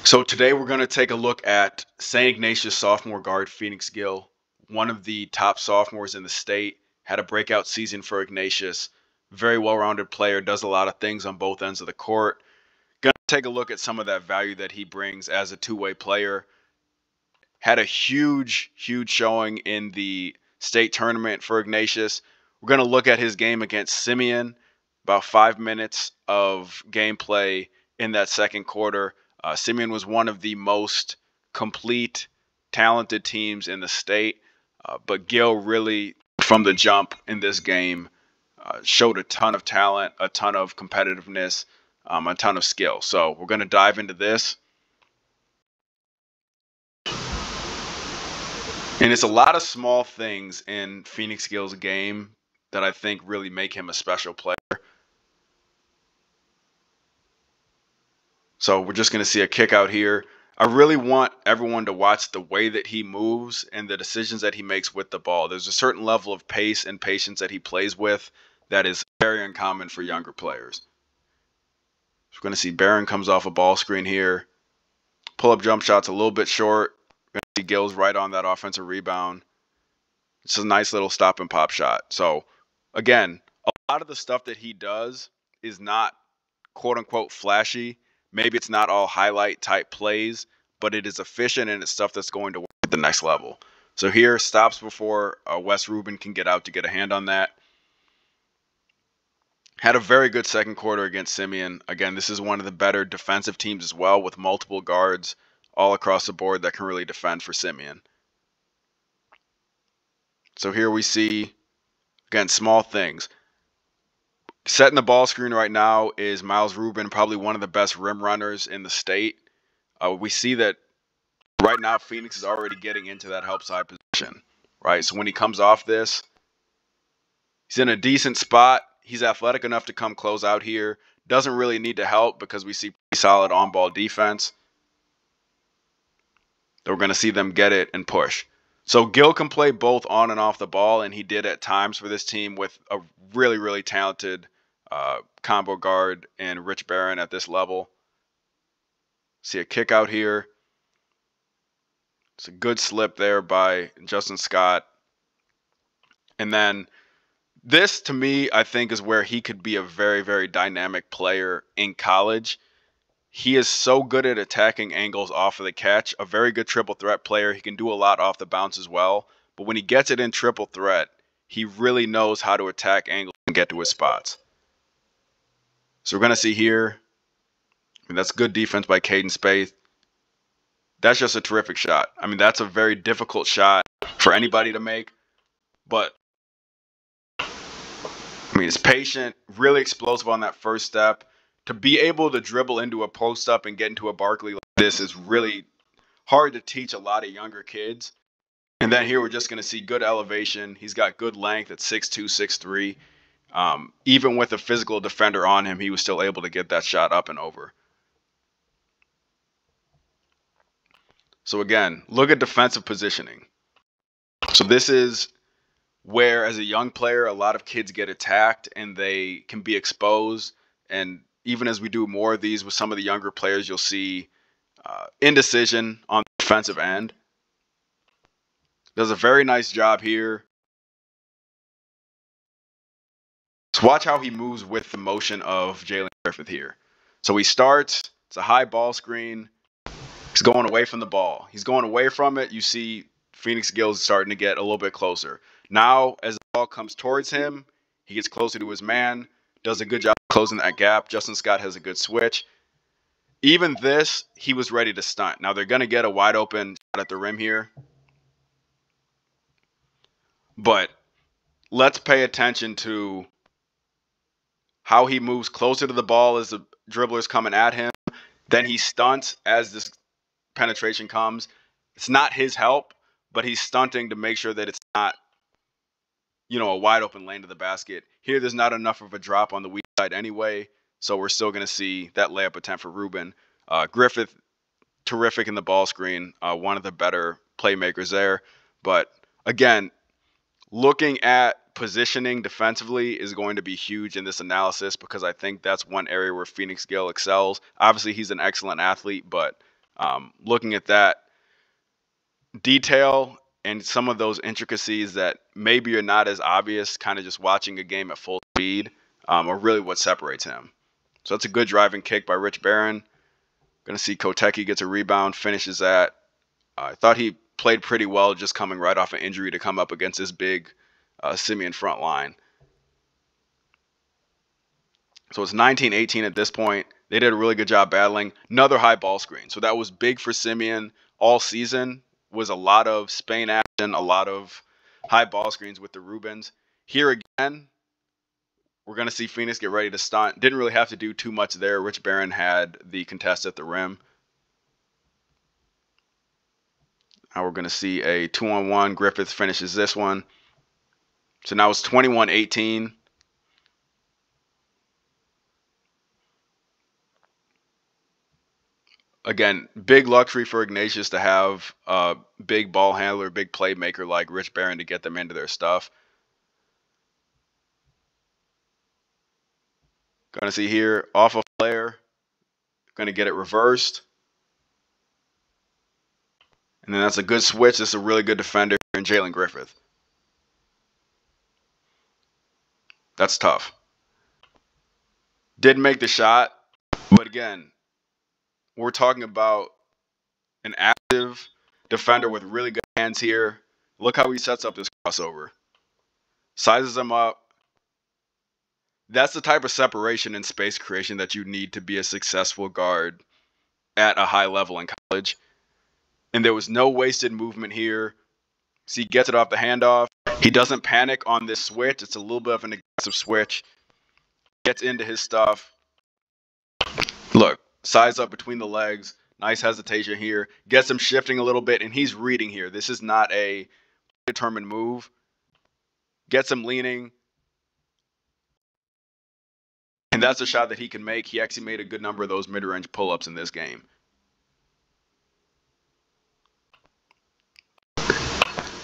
So today we're going to take a look at St. Ignatius sophomore guard Phoenix Gill, one of the top sophomores in the state, had a breakout season for Ignatius. Very well-rounded player, does a lot of things on both ends of the court. Going to take a look at some of that value that he brings as a two-way player. Had a huge showing in the state tournament for Ignatius. We're going to look at his game against Simeon, about 5 minutes of gameplay in that second quarter. Simeon was one of the most complete, talented teams in the state, but Gill really, from the jump in this game, showed a ton of talent, a ton of competitiveness, a ton of skill. So we're going to dive into this. And it's a lot of small things in Phoenix Gill's game that I think really make him a special player. So we're just going to see a kick out here. I really want everyone to watch the way that he moves and the decisions that he makes with the ball. There's a certain level of pace and patience that he plays with that is very uncommon for younger players. So we're going to see Barron comes off a ball screen here. Pull-up jump shot's a little bit short. We're going to see Gill's right on that offensive rebound. It's a nice little stop and pop shot. So again, a lot of the stuff that he does is not quote-unquote flashy. Maybe it's not all highlight type plays, but it is efficient and it's stuff that's going to work at the next level. So here, stops before Wes Rubin can get out to get a hand on that. Had a very good second quarter against Simeon. Again, this is one of the better defensive teams as well, with multiple guards all across the board that can really defend for Simeon. So here we see, again, small things. Setting the ball screen right now is Miles Rubin, probably one of the best rim runners in the state. We see that right now Phoenix is already getting into that help side position, right? So when he comes off this, he's in a decent spot. He's athletic enough to come close out here. Doesn't really need to help because we see pretty solid on-ball defense. So we're going to see them get it and push. So Gill can play both on and off the ball, and he did at times for this team with a really talented combo guard and Rich Barron at this level. See a kick out here. It's a good slip there by Justin Scott. And then this, to me, I think is where he could be a very dynamic player in college. He is so good at attacking angles off of the catch. A very good triple threat player. He can do a lot off the bounce as well. But when he gets it in triple threat, he really knows how to attack angles and get to his spots. So we're going to see here, and that's good defense by Caden Spaeth. That's just a terrific shot. I mean, that's a very difficult shot for anybody to make. But, I mean, it's patient, really explosive on that first step. To be able to dribble into a post-up and get into a Barkley like this is really hard to teach a lot of younger kids. And then here we're just going to see good elevation. He's got good length at 6'2", 6'3". Even with a physical defender on him, he was still able to get that shot up and over. So again, look at defensive positioning. So this is where, as a young player, a lot of kids get attacked and they can be exposed. And even as we do more of these with some of the younger players, you'll see indecision on the defensive end. Does a very nice job here. So watch how he moves with the motion of Jalen Griffith here. So he starts, it's a high ball screen. He's going away from the ball. He's going away from it. You see Phoenix Gill is starting to get a little bit closer. Now, as the ball comes towards him, he gets closer to his man, does a good job closing that gap. Justin Scott has a good switch. Even this, he was ready to stunt. Now, they're going to get a wide open shot at the rim here. But let's pay attention to how he moves closer to the ball as the dribbler's coming at him. Then he stunts as this penetration comes. It's not his help, but he's stunting to make sure that it's not, a wide open lane to the basket. Here, there's not enough of a drop on the weak side anyway, so we're still going to see that layup attempt for Rubin. Griffith, terrific in the ball screen, one of the better playmakers there. But again, looking at positioning defensively is going to be huge in this analysis because I think that's one area where Phoenix Gill excels. Obviously, he's an excellent athlete, but Looking at that detail and some of those intricacies that maybe are not as obvious, kind of just watching a game at full speed, are really what separates him. So that's a good driving kick by Rich Barron. Going to see Kotecki gets a rebound, finishes that. I thought he played pretty well just coming right off an injury to come up against this big Simeon front line. So it's 19-18 at this point. They did a really good job battling. Another high ball screen. So that was big for Simeon all season. Was a lot of Spain action, a lot of high ball screens with the Rubens. Here again, we're going to see Phoenix get ready to stunt. Didn't really have to do too much there. Rich Barron had the contest at the rim. Now we're going to see a 2-on-1. Griffith finishes this one. So now it's 21-18. Again, big luxury for Ignatius to have a big ball handler, big playmaker like Rich Barron to get them into their stuff. Going to see here, off a flare. Going to get it reversed. And then that's a good switch. That's a really good defender in Jalen Griffith. That's tough. Didn't make the shot. But again, we're talking about an active defender with really good hands here. Look how he sets up this crossover. Sizes them up. That's the type of separation and space creation that you need to be a successful guard at a high level in college. And there was no wasted movement here. So he gets it off the handoff. He doesn't panic on this switch. It's a little bit of an aggressive switch. Gets into his stuff. Look, size up between the legs. Nice hesitation here. Gets him shifting a little bit, and he's reading here. This is not a determined move. Gets him leaning. And that's a shot that he can make. He actually made a good number of those mid-range pull-ups in this game.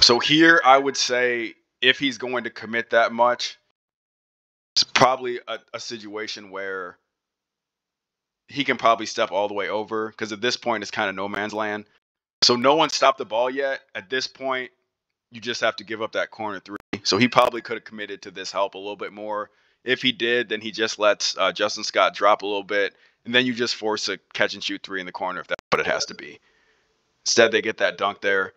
So here, I would say if he's going to commit that much, it's probably a situation where he can probably step all the way over, because at this point, it's kind of no man's land. So no one stopped the ball yet. At this point, you just have to give up that corner three. So he probably could have committed to this help a little bit more. If he did, then he just lets Justin Scott drop a little bit, and then you just force a catch and shoot three in the corner if that's what it has to be. Instead, they get that dunk there.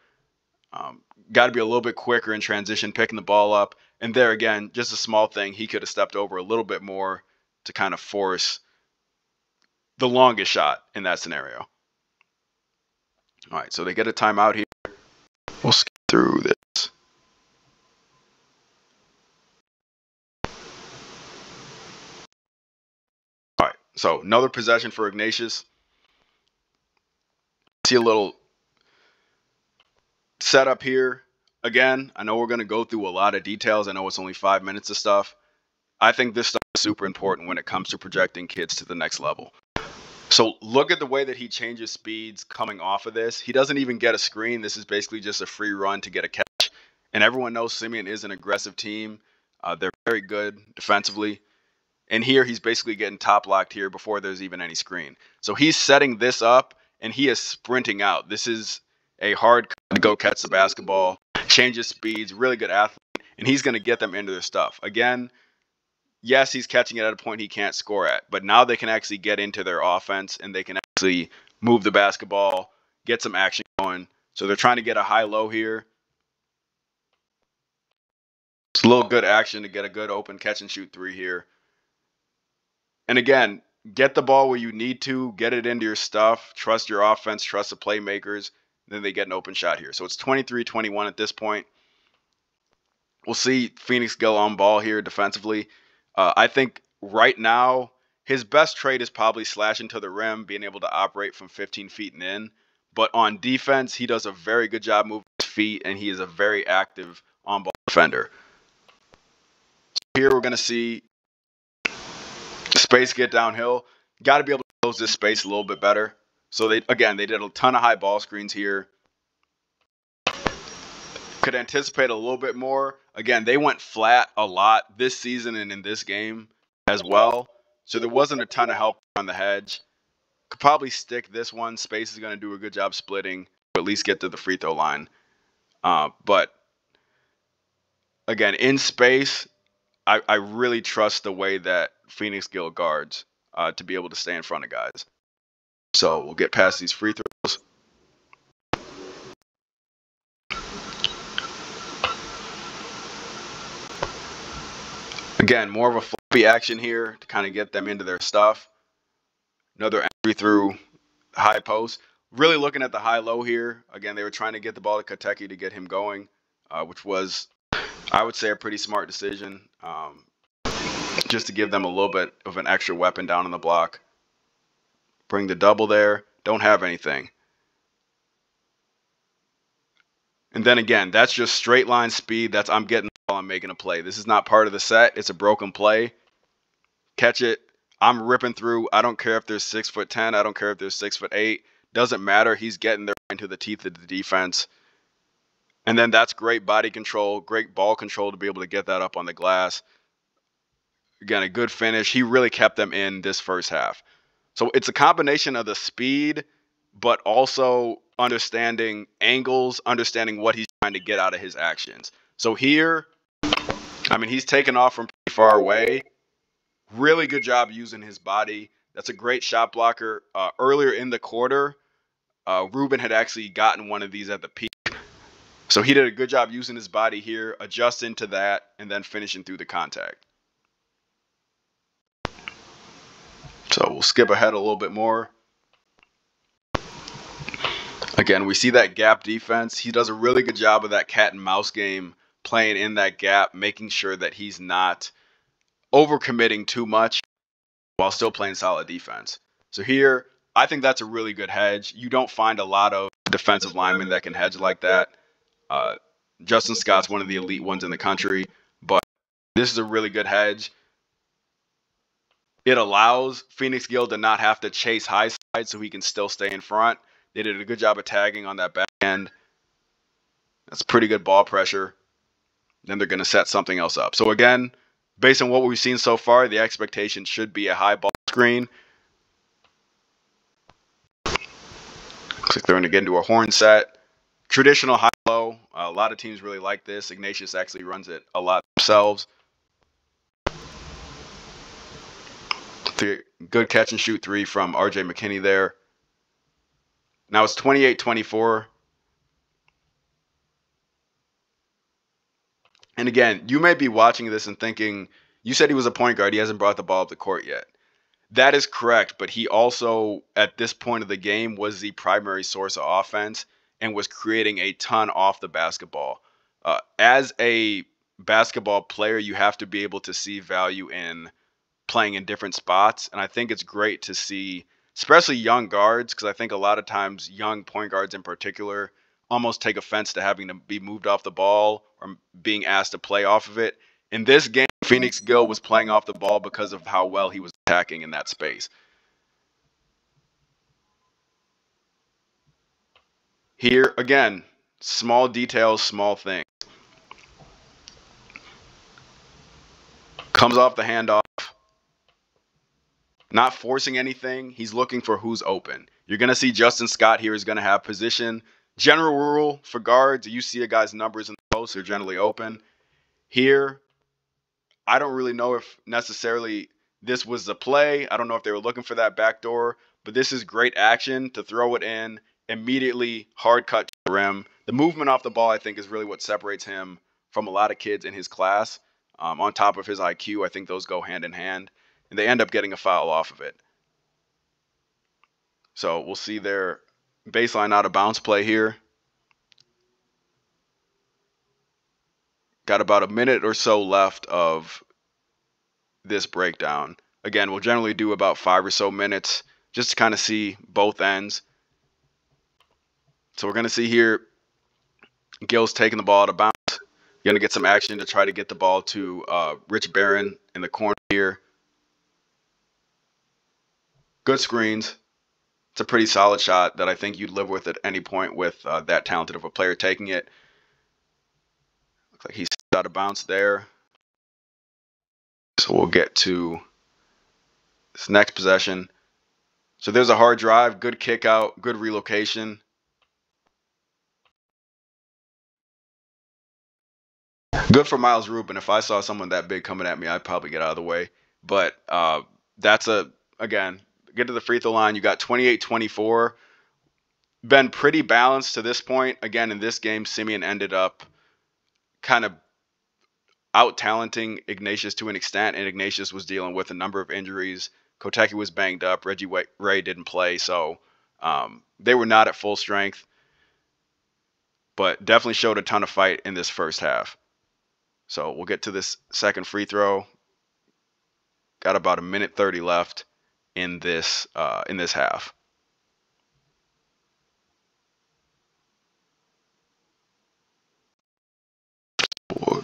Got to be a little bit quicker in transition, picking the ball up. And there again, just a small thing. He could have stepped over a little bit more to kind of force the longest shot in that scenario. All right, so they get a timeout here. We'll skip through this. All right, so another possession for Ignatius. See a little setup here. Again, I know we're going to go through a lot of details. I know it's only 5 minutes of stuff. I think this stuff is super important when it comes to projecting kids to the next level. So look at the way that he changes speeds coming off of this. He doesn't even get a screen. This is basically just a free run to get a catch. And everyone knows Simeon is an aggressive team. They're very good defensively. And here he's basically getting top locked here before there's even any screen. So he's setting this up and he is sprinting out. This is a hard cut to go catch the basketball, changes speeds, really good athlete, and he's going to get them into their stuff. Again, yes, he's catching it at a point he can't score at, but now they can actually get into their offense and they can actually move the basketball, get some action going. So they're trying to get a high-low here. It's a little good action to get a good open catch-and-shoot three here. And again, get the ball where you need to, get it into your stuff, trust your offense, trust the playmakers, then they get an open shot here. So it's 23-21 at this point. We'll see Phoenix Gill on ball here defensively. I think right now his best trait is probably slashing to the rim, being able to operate from 15 feet and in. But on defense, he does a very good job moving his feet, and he is a very active on-ball defender. So here we're going to see space get downhill. Got to be able to close this space a little bit better. So they did a ton of high ball screens here. Could anticipate a little bit more. Again, they went flat a lot this season and in this game as well. So there wasn't a ton of help on the hedge. Could probably stick this one. Space is going to do a good job splitting, or at least get to the free throw line. But again, in space, I really trust the way that Phoenix Gill guards to be able to stay in front of guys. So we'll get past these free throws. Again, more of a floppy action here to kind of get them into their stuff. Another entry through high post. Really looking at the high-low here. Again, they were trying to get the ball to Kateki to get him going, which was, I would say, a pretty smart decision. Just to give them a little bit of an extra weapon down on the block. Bring the double there. Don't have anything. And then again, that's just straight line speed. That's I'm getting the ball, I'm making a play. This is not part of the set. It's a broken play. Catch it. I'm ripping through. I don't care if there's 6'10". I don't care if there's 6'8". Doesn't matter. He's getting there into the teeth of the defense. And then that's great body control, great ball control to be able to get that up on the glass. Again, a good finish. He really kept them in this first half. So it's a combination of the speed, but also understanding angles, understanding what he's trying to get out of his actions. So here, I mean, he's taken off from pretty far away. Really good job using his body. That's a great shot blocker. Earlier in the quarter, Ruben had actually gotten one of these at the peak. So he did a good job using his body here, adjusting to that, and then finishing through the contact. So we'll skip ahead a little bit more. Again, we see that gap defense. He does a really good job of that cat and mouse game, playing in that gap, making sure that he's not overcommitting too much while still playing solid defense. So here, I think that's a really good hedge. You don't find a lot of defensive linemen that can hedge like that. Justin Scott's one of the elite ones in the country, but this is a really good hedge. It allows Phoenix Gill to not have to chase high side so he can still stay in front. They did a good job of tagging on that back end. That's pretty good ball pressure. Then they're going to set something else up. So again, based on what we've seen so far, the expectation should be a high ball screen. Looks like they're going to get into a horn set. Traditional high-low. A lot of teams really like this. Ignatius actually runs it a lot themselves. Good catch and shoot three from RJ McKinney there. Now it's 28-24. And again, you may be watching this and thinking, you said he was a point guard. He hasn't brought the ball up the court yet. That is correct, but he also, at this point of the game, was the primary source of offense and was creating a ton off the basketball. As a basketball player, you have to be able to see value in playing in different spots, and I think it's great to see, especially young guards, because I think a lot of times young point guards in particular almost take offense to having to be moved off the ball or being asked to play off of it. In this game, Phoenix Gill was playing off the ball because of how well he was attacking in that space. Here, again, small details, small things. Comes off the handoff. Not forcing anything. He's looking for who's open. You're going to see Justin Scott here is going to have position. General rule for guards, you see a guy's numbers in the post, they're generally open. Here, I don't really know if necessarily this was the play. I don't know if they were looking for that back door, but this is great action to throw it in, immediately hard cut to the rim. The movement off the ball, I think, is really what separates him from a lot of kids in his class. On top of his IQ, I think those go hand in hand, and they end up getting a foul off of it. So we'll see their baseline out of bounds play here. Got about a minute or so left of this breakdown. Again, we'll generally do about 5 or so minutes just to kind of see both ends. So we're going to see here Gill's taking the ball out of bounds. Going to get some action to try to get the ball to Rich Barron in the corner here. Good screens. It's a pretty solid shot that I think you'd live with at any point with that talented of a player taking it. Looks like he's out of bounds there. So we'll get to this next possession. So there's a hard drive, good kick out, good relocation. Good for Miles Rubin. If I saw someone that big coming at me, I'd probably get out of the way. But that's again, get to the free throw line. You got 28-24. Been pretty balanced to this point. Again, in this game, Simeon ended up kind of out-talenting Ignatius to an extent, and Ignatius was dealing with a number of injuries. Kotecki was banged up. Reggie Ray didn't play, so they were not at full strength, but definitely showed a ton of fight in this first half. So we'll get to this second free throw. Got about 1:30 left in this half. We'll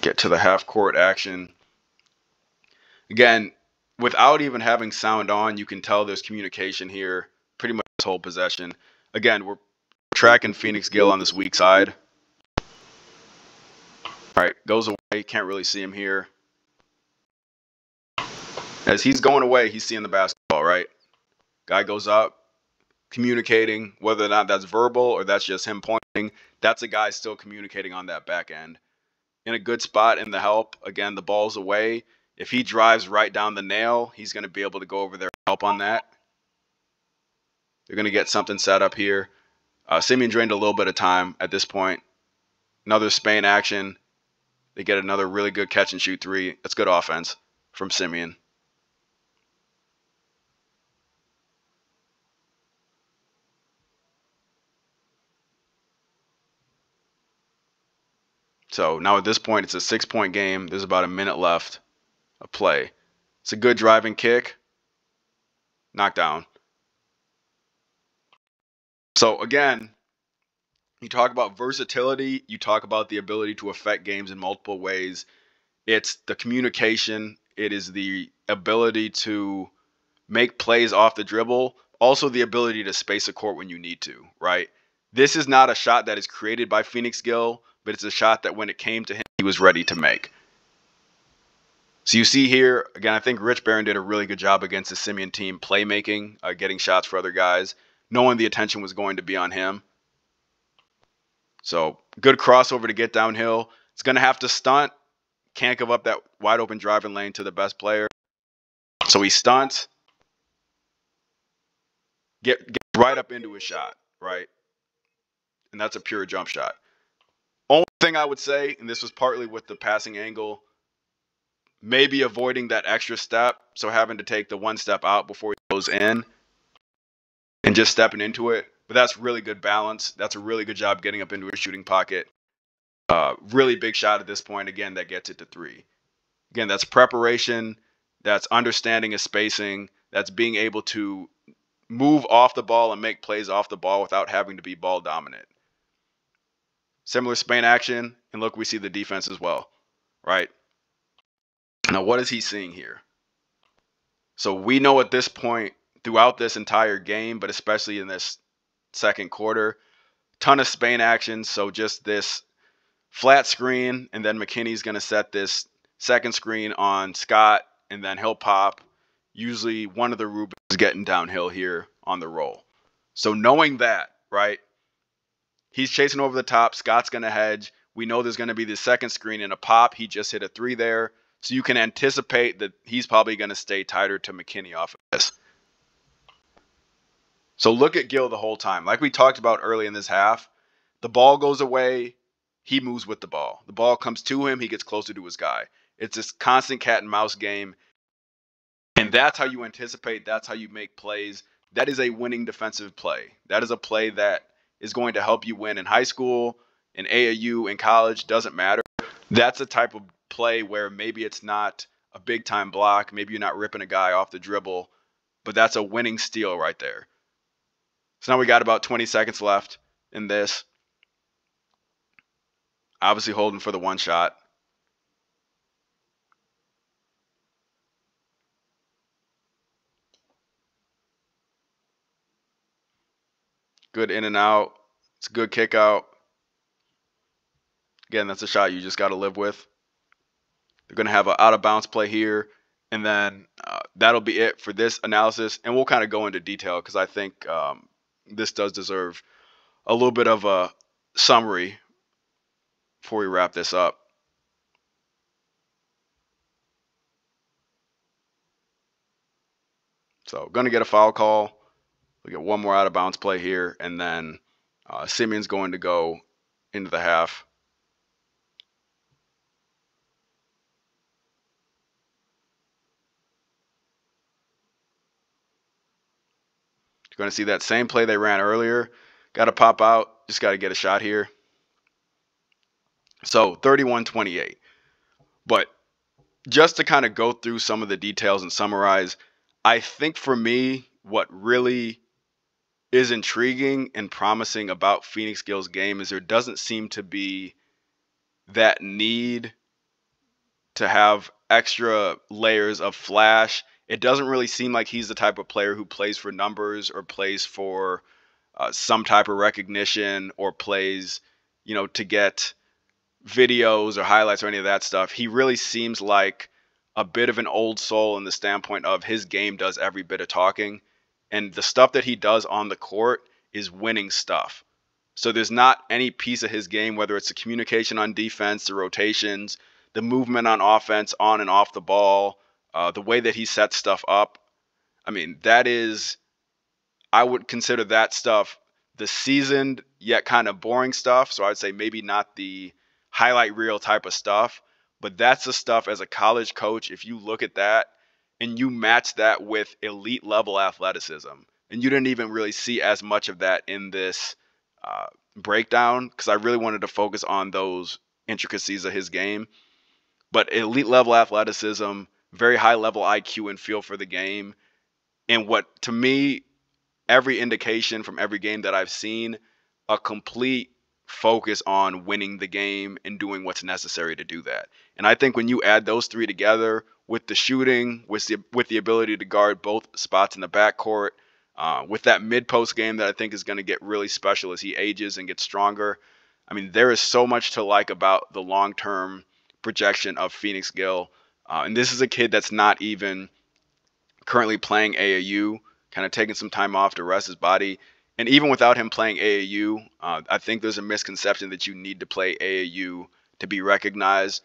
get to the half court action. Again, without even having sound on, you can tell there's communication here pretty much this whole possession. Again, we're tracking Phoenix Gill on this weak side. All right, goes away. Can't really see him here. As he's going away, he's seeing the basketball, right? Guy goes up, communicating, whether or not that's verbal or that's just him pointing. That's a guy still communicating on that back end. In a good spot in the help. Again, the ball's away. If he drives right down the nail, he's going to be able to go over there and help on that. They're going to get something set up here. Simeon drained a little bit of time at this point. Another Spain action. They get another really good catch and shoot three. That's good offense from Simeon. So now at this point, it's a 6-point game. There's about a minute left of play. It's a good driving kick. Knockdown. So again, you talk about versatility. You talk about the ability to affect games in multiple ways. It's the communication. It is the ability to make plays off the dribble. Also the ability to space a court when you need to, right? This is not a shot that is created by Phoenix Gill, but it's a shot that when it came to him, he was ready to make. So you see here, again, I think Rich Barron did a really good job against the Simeon team playmaking, getting shots for other guys, knowing the attention was going to be on him. So good crossover to get downhill. It's going to have to stunt. Can't give up that wide open driving lane to the best player. So he stunts. Get right up into his shot, right? And that's a pure jump shot. Only thing I would say, and this was partly with the passing angle, maybe avoiding that extra step, so having to take the one step out before he goes in and just stepping into it. But that's really good balance. That's a really good job getting up into a shooting pocket. Really big shot at this point, again, that gets it to three. Again, that's preparation. That's understanding of spacing. That's being able to move off the ball and make plays off the ball without having to be ball dominant. Similar Spain action, and look, we see the defense as well, right? Now, what is he seeing here? So we know at this point, throughout this entire game, but especially in this second quarter, ton of Spain action. So just this flat screen, and then McKinney's going to set this second screen on Scott, and then he'll pop. Usually one of the Rubens is getting downhill here on the roll. So knowing that, right, he's chasing over the top. Scott's going to hedge. We know there's going to be the second screen and a pop. He just hit a three there. So you can anticipate that he's probably going to stay tighter to McKinney off of this. So look at Gill the whole time. Like we talked about early in this half, the ball goes away. He moves with the ball. The ball comes to him. He gets closer to his guy. It's this constant cat and mouse game. And that's how you anticipate. That's how you make plays. That is a winning defensive play. That is a play that is going to help you win in high school, in AAU, in college. Doesn't matter. That's a type of play where maybe it's not a big time block. Maybe you're not ripping a guy off the dribble, but that's a winning steal right there. So now we got about 20 seconds left in this. Obviously holding for the one shot. Good in and out. It's a good kick out. Again, that's a shot you just got to live with. They're going to have an out of bounds play here. And then that'll be it for this analysis, and we'll kind of go into detail because I think this does deserve a little bit of a summary before we wrap this up. So, going to get a foul call. We get one more out of bounds play here, and then Simeon's going to go into the half. You're going to see that same play they ran earlier. Got to pop out. Just got to get a shot here. So 31-28. But just to kind of go through some of the details and summarize, I think for me, what really is intriguing and promising about Phoenix Gill's game is there doesn't seem to be that need to have extra layers of flash. It doesn't really seem like he's the type of player who plays for numbers or plays for some type of recognition or plays, to get videos or highlights or any of that stuff. He really seems like a bit of an old soul in the standpoint of his game does every bit of talking. And the stuff that he does on the court is winning stuff. So there's not any piece of his game, whether it's the communication on defense, the rotations, the movement on offense, on and off the ball, the way that he sets stuff up. I mean, I would consider that stuff the seasoned yet kind of boring stuff. So I'd say maybe not the highlight reel type of stuff, but that's the stuff as a college coach. If you look at that and you match that with elite level athleticism, and you didn't even really see as much of that in this breakdown because I really wanted to focus on those intricacies of his game. But elite level athleticism, very high level IQ and feel for the game, and what to me every indication from every game that I've seen, a complete focus on winning the game and doing what's necessary to do that. And I think when you add those three together with the shooting, with the ability to guard both spots in the backcourt, with that mid-post game that I think is going to get really special as he ages and gets stronger. I mean, there is so much to like about the long-term projection of Phoenix Gill. And this is a kid that's not even currently playing AAU, kind of taking some time off to rest his body. And even without him playing AAU, I think there's a misconception that you need to play AAU to be recognized.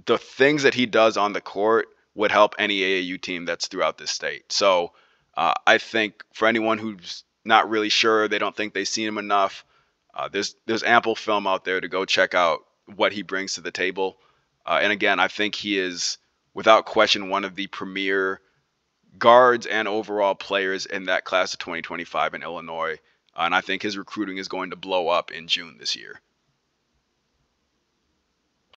The things that he does on the court would help any AAU team that's throughout this state. So I think for anyone who's not really sure, they don't think they've seen him enough, there's ample film out there to go check out what he brings to the table. And again, I think he is, without question, one of the premier guards and overall players in that class of 2025 in Illinois. And I think his recruiting is going to blow up in June this year.